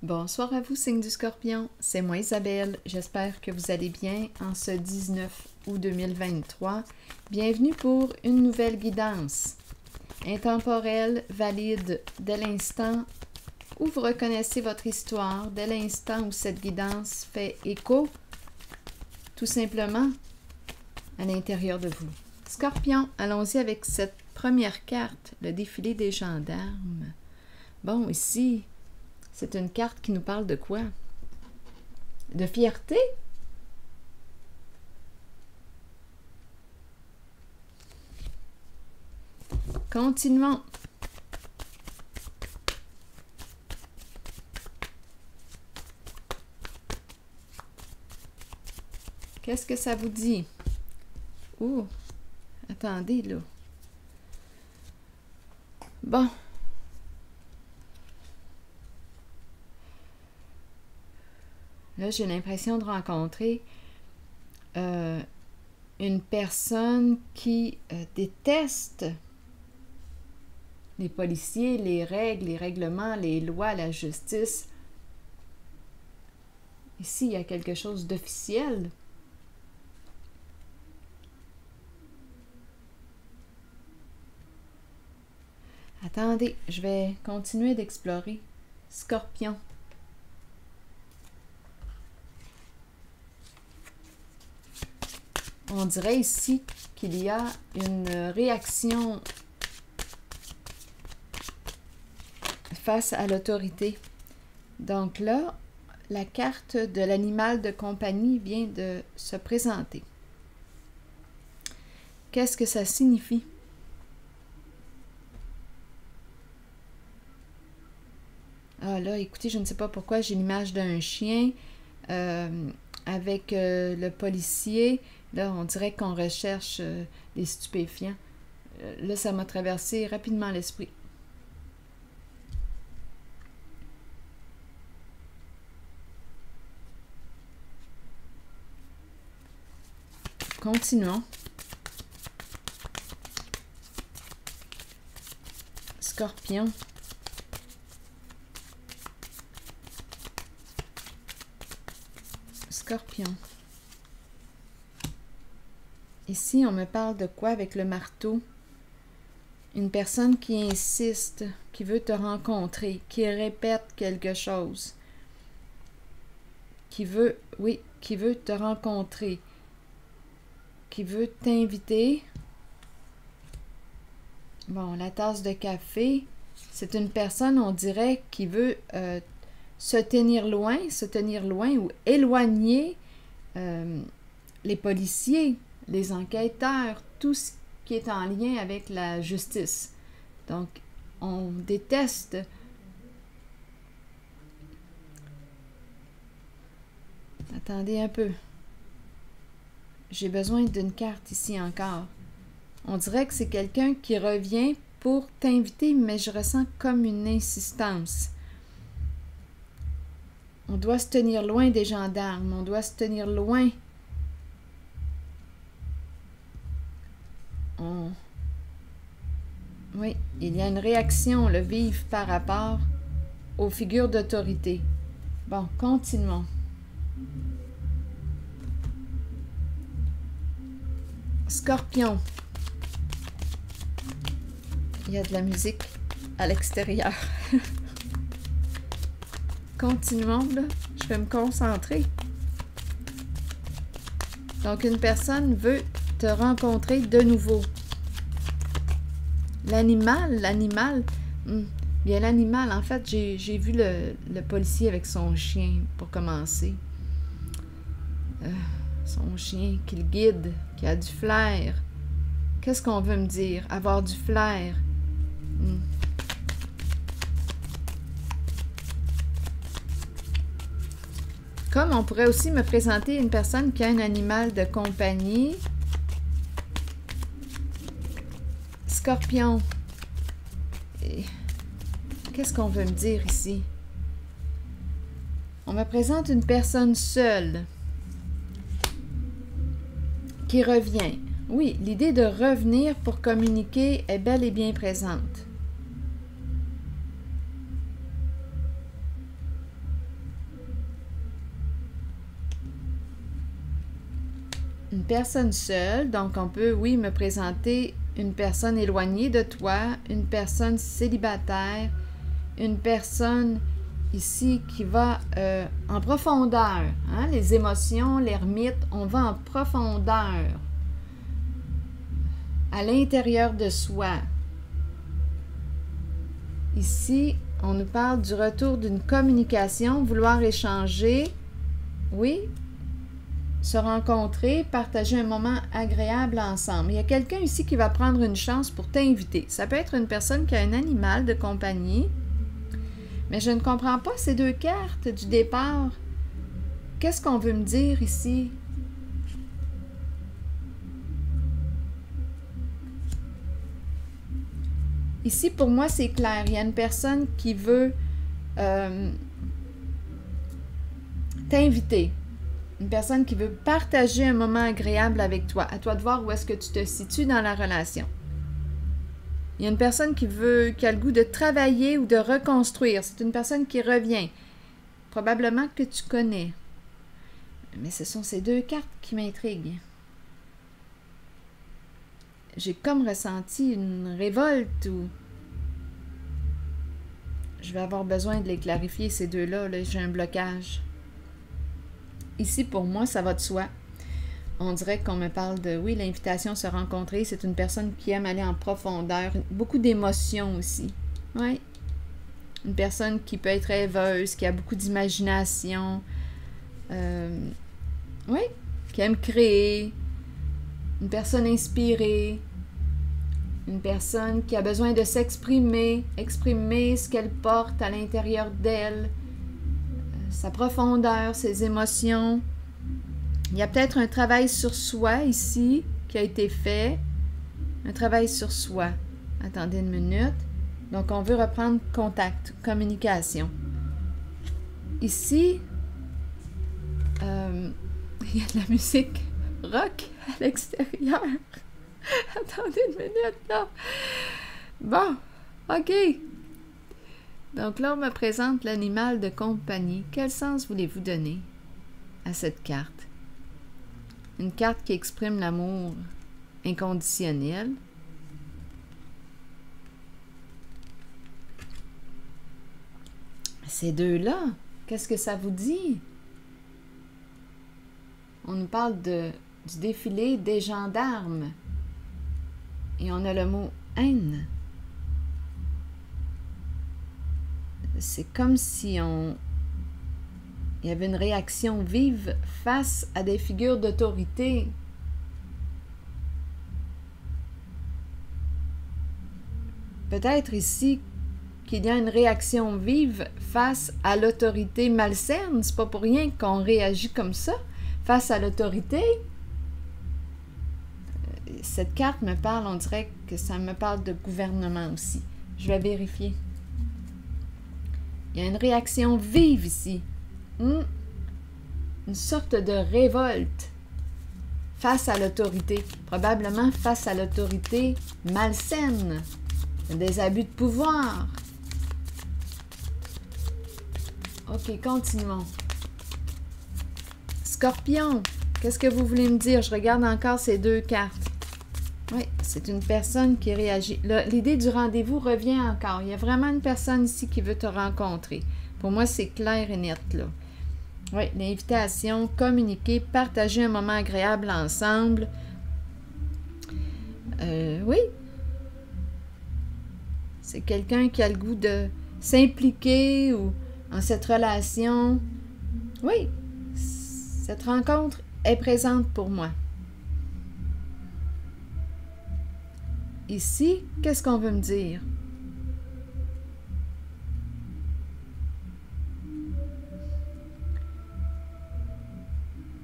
Bonsoir à vous, signe du Scorpion. C'est moi Isabelle. J'espère que vous allez bien en ce 19 août 2023. Bienvenue pour une nouvelle guidance. Intemporelle, valide dès l'instant où vous reconnaissez votre histoire, dès l'instant où cette guidance fait écho, tout simplement, à l'intérieur de vous. Scorpion, allons-y avec cette première carte, le défilé des gendarmes. Bon, ici, c'est une carte qui nous parle de quoi? De fierté? Continuons. Qu'est-ce que ça vous dit? Ouh, attendez là. Bon. Là, j'ai l'impression de rencontrer une personne qui déteste les policiers, les règles, les règlements, les lois, la justice. Ici, il y a quelque chose d'officiel. Attendez, je vais continuer d'explorer. Scorpion. On dirait ici qu'il y a une réaction face à l'autorité. Donc là, la carte de l'animal de compagnie vient de se présenter. Qu'est-ce que ça signifie? Ah là, écoutez, je ne sais pas pourquoi j'ai l'image d'un chien avec le policier. Là, on dirait qu'on recherche des stupéfiants. Là, ça m'a traversé rapidement l'esprit. Continuons. Scorpion. Scorpion. Ici, on me parle de quoi avec le marteau? Une personne qui insiste, qui veut te rencontrer, qui répète quelque chose, qui veut, oui, qui veut te rencontrer, qui veut t'inviter. Bon, la tasse de café, c'est une personne, on dirait, qui veut se tenir loin ou éloigner les policiers, les enquêteurs, tout ce qui est en lien avec la justice. Donc, on déteste. Attendez un peu. J'ai besoin d'une carte ici encore. On dirait que c'est quelqu'un qui revient pour t'inviter, mais je ressens comme une insistance. On doit se tenir loin des gendarmes, on doit se tenir loin. Oui, il y a une réaction, le vive par rapport aux figures d'autorité. Bon, continuons. Scorpion. Il y a de la musique à l'extérieur. Continuons, là. Je vais me concentrer. Donc, une personne veut te rencontrer de nouveau. L'animal, bien l'animal, en fait, j'ai vu le policier avec son chien, pour commencer. Son chien qui le guide, qui a du flair. Qu'est-ce qu'on veut me dire? Avoir du flair. Comme on pourrait aussi me présenter une personne qui a un animal de compagnie. Scorpion. Qu'est-ce qu'on veut me dire ici? On me présente une personne seule qui revient. Oui, l'idée de revenir pour communiquer est bel et bien présente. une personne seule, donc on peut, oui, me présenter une personne éloignée de toi, une personne célibataire, une personne ici qui va en profondeur. Hein? Les émotions, l'ermite, on va en profondeur, à l'intérieur de soi. Ici, on nous parle du retour d'une communication, vouloir échanger, oui, se rencontrer, partager un moment agréable ensemble. Il y a quelqu'un ici qui va prendre une chance pour t'inviter. Ça peut être une personne qui a un animal de compagnie, mais je ne comprends pas ces deux cartes du départ. Qu'est-ce qu'on veut me dire ici? Ici, pour moi, c'est clair. Il y a une personne qui veut t'inviter. Une personne qui veut partager un moment agréable avec toi. À toi de voir où est-ce que tu te situes dans la relation. Il y a une personne qui a le goût de travailler ou de reconstruire. C'est une personne qui revient. Probablement que tu connais. Mais ce sont ces deux cartes qui m'intriguent. J'ai comme ressenti une révolte ou... Je vais avoir besoin de les clarifier, ces deux-là. Là, j'ai un blocage. Ici, pour moi, ça va de soi. On dirait qu'on me parle de, oui, l'invitation à se rencontrer. C'est une personne qui aime aller en profondeur. Beaucoup d'émotions aussi. Oui. Une personne qui peut être rêveuse, qui a beaucoup d'imagination. Oui. Qui aime créer. Une personne inspirée. Une personne qui a besoin de s'exprimer. Exprimer ce qu'elle porte à l'intérieur d'elle. Sa profondeur, ses émotions. Il y a peut-être un travail sur soi ici qui a été fait. Un travail sur soi. Attendez une minute. Donc, on veut reprendre contact, communication. Ici, il y a de la musique rock à l'extérieur. Attendez une minute, là. Bon, OK. Donc là, on me présente l'animal de compagnie. Quel sens voulez-vous donner à cette carte? Une carte qui exprime l'amour inconditionnel. Ces deux-là, qu'est-ce que ça vous dit? On nous parle du défilé des gendarmes. Et on a le mot haine. C'est comme si il y avait une réaction vive face à des figures d'autorité. Peut-être ici qu'il y a une réaction vive face à l'autorité malsaine. C'est pas pour rien qu'on réagit comme ça face à l'autorité. Cette carte me parle, on dirait que ça me parle de gouvernement aussi. Je vais vérifier. Il y a une réaction vive ici. Une sorte de révolte face à l'autorité. Probablement face à l'autorité malsaine. Des abus de pouvoir. OK, continuons. Scorpion, qu'est-ce que vous voulez me dire? Je regarde encore ces deux cartes. Oui, c'est une personne qui réagit. L'idée du rendez-vous revient encore. Il y a vraiment une personne ici qui veut te rencontrer. Pour moi, c'est clair et net, là. Oui, l'invitation, communiquer, partager un moment agréable ensemble. Oui. C'est quelqu'un qui a le goût de s'impliquer ou en cette relation. Oui, cette rencontre est présente pour moi. Ici, qu'est-ce qu'on veut me dire?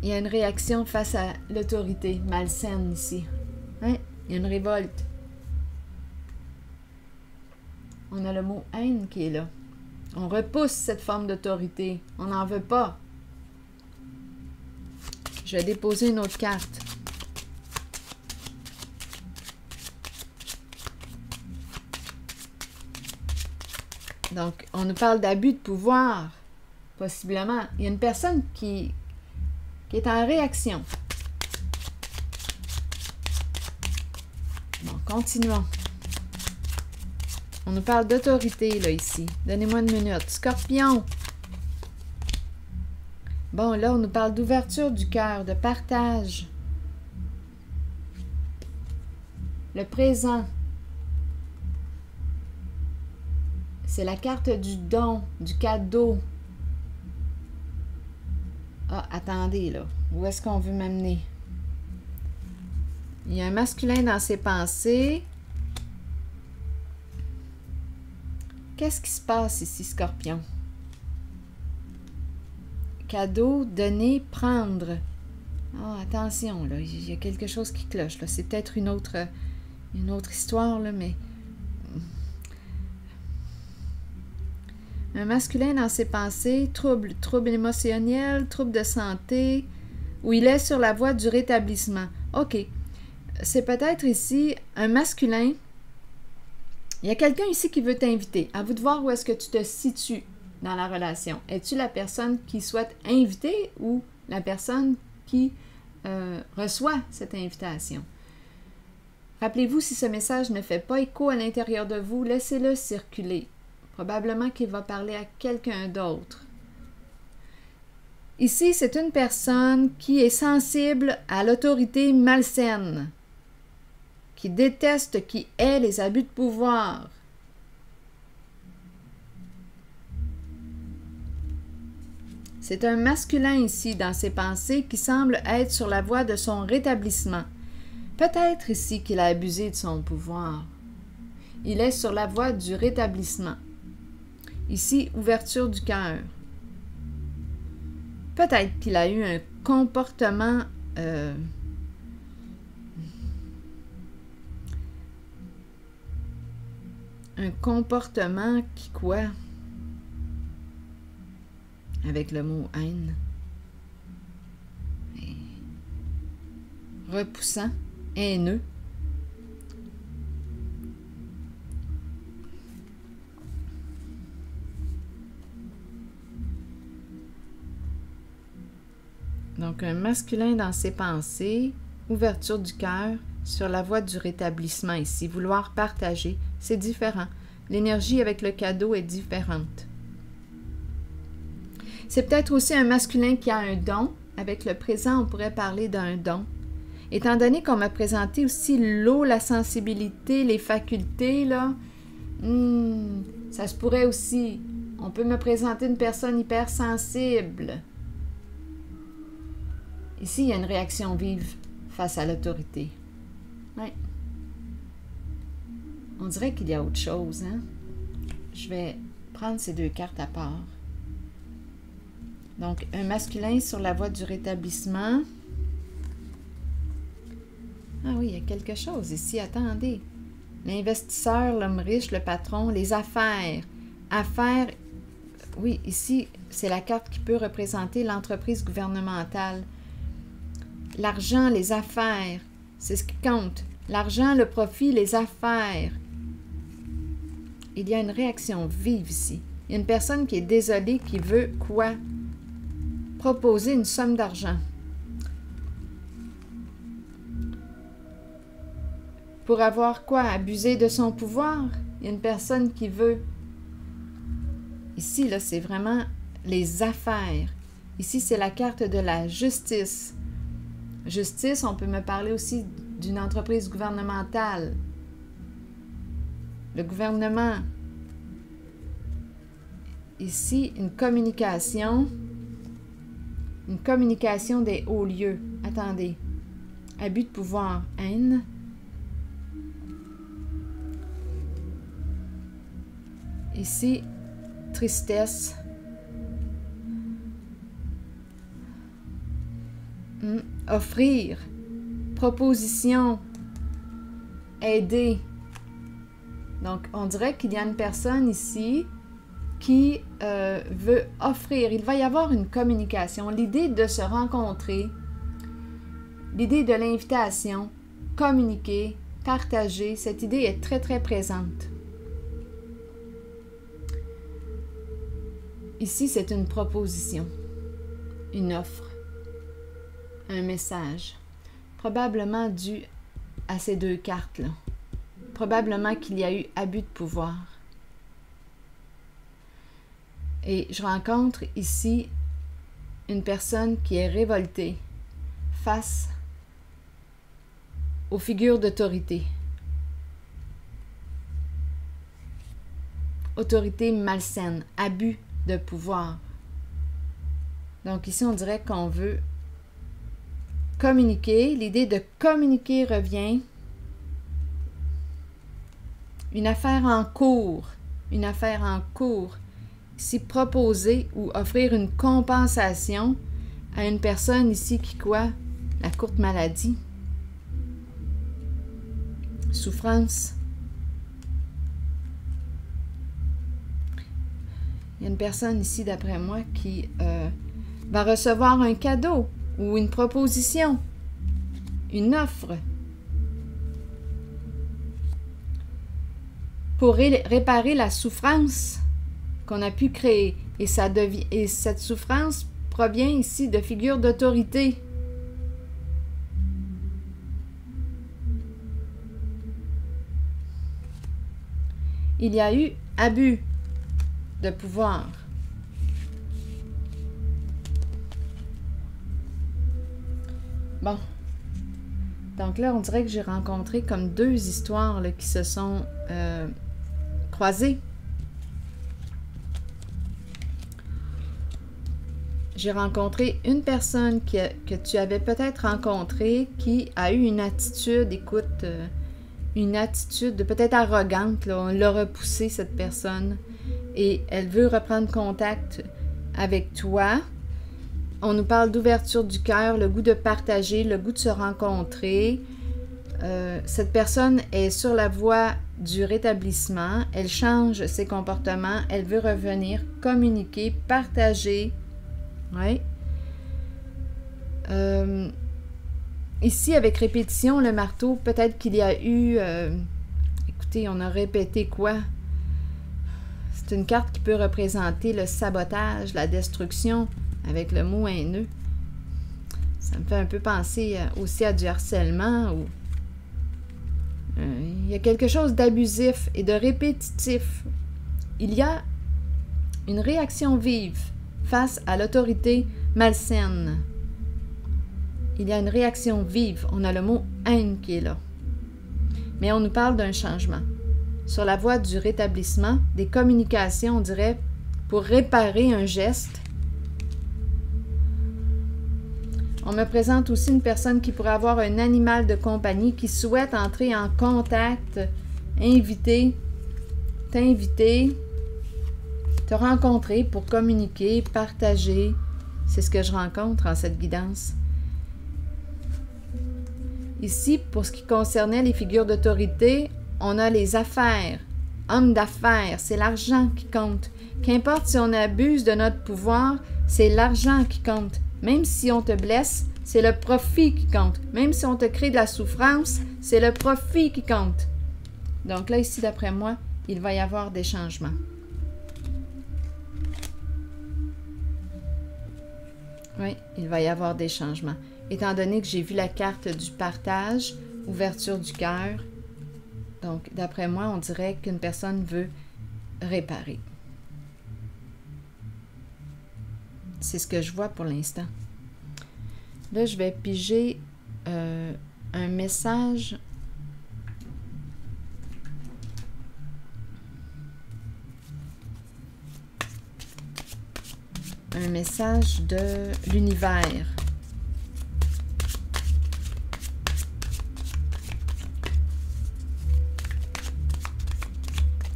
Il y a une réaction face à l'autorité malsaine ici. Hein? Il y a une révolte. On a le mot haine qui est là. On repousse cette forme d'autorité. On n'en veut pas. Je vais déposer une autre carte. Donc, on nous parle d'abus de pouvoir, possiblement. Il y a une personne qui est en réaction. continuons. On nous parle d'autorité, là, ici. Donnez-moi une minute. Scorpion. Bon, là, on nous parle d'ouverture du cœur, de partage. Le présent. C'est la carte du don, du cadeau. Ah, attendez, là. Où est-ce qu'on veut m'amener? Il y a un masculin dans ses pensées. Qu'est-ce qui se passe ici, Scorpion? Cadeau, donner, prendre. Ah, attention, là, il y a quelque chose qui cloche, là. C'est peut-être une autre histoire, là, mais... Un masculin dans ses pensées, trouble émotionnel, trouble de santé, où il est sur la voie du rétablissement. OK. C'est peut-être ici un masculin. Il y a quelqu'un ici qui veut t'inviter. À vous de voir où est-ce que tu te situes dans la relation. Es-tu la personne qui souhaite inviter ou la personne qui reçoit cette invitation? Rappelez-vous, si ce message ne fait pas écho à l'intérieur de vous, laissez-le circuler. Probablement qu'il va parler à quelqu'un d'autre. Ici, c'est une personne qui est sensible à l'autorité malsaine, qui déteste, qui hait les abus de pouvoir. C'est un masculin ici dans ses pensées qui semble être sur la voie de son rétablissement. Peut-être ici qu'il a abusé de son pouvoir. Il est sur la voie du rétablissement. Ici, ouverture du cœur. Peut-être qu'il a eu un comportement qui quoi? Avec le mot haine. Repoussant, haineux. Donc, un masculin dans ses pensées, ouverture du cœur, sur la voie du rétablissement ici. Vouloir partager, c'est différent. L'énergie avec le cadeau est différente. C'est peut-être aussi un masculin qui a un don. Avec le présent, on pourrait parler d'un don. Étant donné qu'on m'a présenté aussi l'eau, la sensibilité, les facultés, là, ça se pourrait aussi. On peut me présenter une personne hypersensible. Ici, il y a une réaction vive face à l'autorité. Oui. On dirait qu'il y a autre chose, hein? Je vais prendre ces deux cartes à part. Donc, un masculin sur la voie du rétablissement. Ah oui, il y a quelque chose ici. Attendez. L'investisseur, l'homme riche, le patron, les affaires. Affaires, oui, ici, c'est la carte qui peut représenter l'entreprise gouvernementale. L'argent, les affaires, c'est ce qui compte. L'argent, le profit, les affaires. Il y a une réaction vive ici. Il y a une personne qui est désolée, qui veut quoi? Proposer une somme d'argent. Pour avoir quoi? Abuser de son pouvoir? Il y a une personne qui veut. Ici, là, c'est vraiment les affaires. Ici, c'est la carte de la justice. Justice, on peut me parler aussi d'une entreprise gouvernementale. Le gouvernement. Ici, une communication des hauts lieux. Attendez. Abus de pouvoir, haine. Ici, tristesse. Offrir, proposition, aider. Donc, on dirait qu'il y a une personne ici qui veut offrir. Il va y avoir une communication. L'idée de se rencontrer, l'idée de l'invitation, communiquer, partager, cette idée est très, très présente. Ici, c'est une proposition, une offre. Un message, probablement dû à ces deux cartes-là. probablement qu'il y a eu abus de pouvoir. Et je rencontre ici une personne qui est révoltée face aux figures d'autorité. Autorité malsaine, abus de pouvoir. Donc ici, on dirait qu'on veut communiquer. L'idée de communiquer revient. Une affaire en cours. Une affaire en cours. Ici, proposer ou offrir une compensation à une personne ici qui quoi? La courte maladie. Souffrance. Il y a une personne ici, d'après moi, qui va recevoir un cadeau ou une proposition, une offre pour réparer la souffrance qu'on a pu créer. Et cette souffrance provient ici de figures d'autorité. Il y a eu abus de pouvoir. Bon. Donc là, on dirait que j'ai rencontré comme deux histoires là, qui se sont croisées. J'ai rencontré une personne que tu avais peut-être rencontrée qui a eu une attitude, écoute, une attitude peut-être arrogante. Là. On l'a repoussée, cette personne. Et elle veut reprendre contact avec toi. On nous parle d'ouverture du cœur, le goût de partager, le goût de se rencontrer. Cette personne est sur la voie du rétablissement. Elle change ses comportements. Elle veut revenir, communiquer, partager. Oui. Ici, avec répétition, le marteau, peut-être qu'il y a eu... écoutez, on a répété quoi? C'est une carte qui peut représenter le sabotage, la destruction, avec le mot haineux. Ça me fait un peu penser aussi à du harcèlement. Ou il y a quelque chose d'abusif et de répétitif. Il y a une réaction vive face à l'autorité malsaine. Il y a une réaction vive. On a le mot haine qui est là. Mais on nous parle d'un changement. Sur la voie du rétablissement, des communications, on dirait, pour réparer un geste. On me présente aussi une personne qui pourrait avoir un animal de compagnie qui souhaite entrer en contact, t'inviter, te rencontrer pour communiquer, partager. C'est ce que je rencontre en cette guidance. Ici, pour ce qui concernait les figures d'autorité, on a les affaires. Homme d'affaires, c'est l'argent qui compte. Qu'importe si on abuse de notre pouvoir, c'est l'argent qui compte. Même si on te blesse, c'est le profit qui compte. Même si on te crée de la souffrance, c'est le profit qui compte. Donc là, ici, d'après moi, il va y avoir des changements. Oui, il va y avoir des changements. Étant donné que j'ai vu la carte du partage, ouverture du cœur, donc d'après moi, on dirait qu'une personne veut réparer. C'est ce que je vois pour l'instant. Là, je vais piger un message. Un message de l'univers.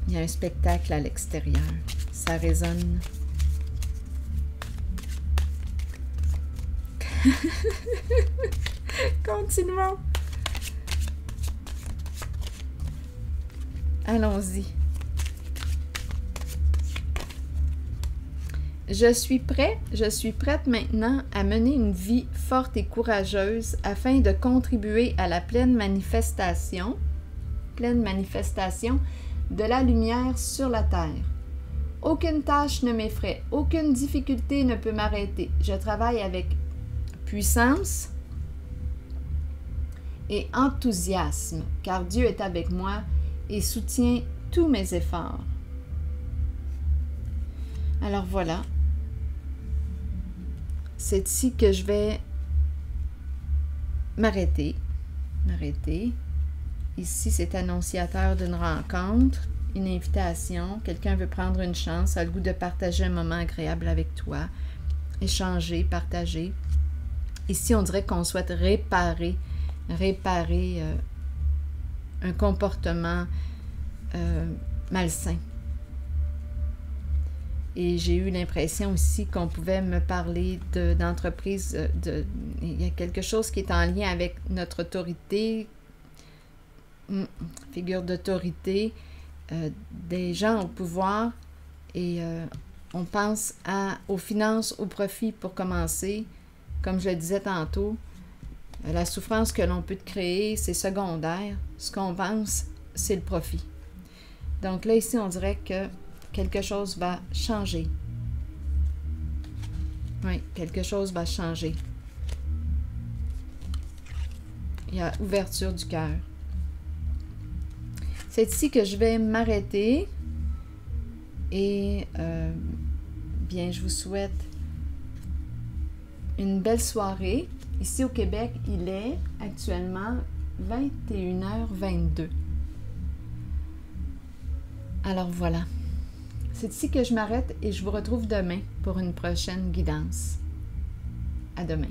Il y a un spectacle à l'extérieur. Ça résonne. Continuons. Allons-y. Je suis prête maintenant à mener une vie forte et courageuse afin de contribuer à la pleine manifestation de la lumière sur la terre. Aucune tâche ne m'effraie, aucune difficulté ne peut m'arrêter. Je travaille avec puissance et enthousiasme, car Dieu est avec moi et soutient tous mes efforts. Alors voilà, c'est ici que je vais m'arrêter. Ici, c'est annonciateur d'une rencontre, une invitation. Quelqu'un veut prendre une chance, a le goût de partager un moment agréable avec toi, échanger, partager. Ici, on dirait qu'on souhaite réparer un comportement malsain. Et j'ai eu l'impression aussi qu'on pouvait me parler d'entreprise. Il y a quelque chose qui est en lien avec notre autorité, figure d'autorité, des gens au pouvoir. Et on pense aux finances, au profit pour commencer. Comme je le disais tantôt, la souffrance que l'on peut créer, c'est secondaire. Ce qu'on pense, c'est le profit. Donc là, ici, on dirait que quelque chose va changer. Oui, quelque chose va changer. Il y a ouverture du cœur. C'est ici que je vais m'arrêter. Et bien, je vous souhaite une belle soirée. Ici au Québec, il est actuellement 21h22. Alors voilà. C'est ici que je m'arrête et je vous retrouve demain pour une prochaine guidance. À demain.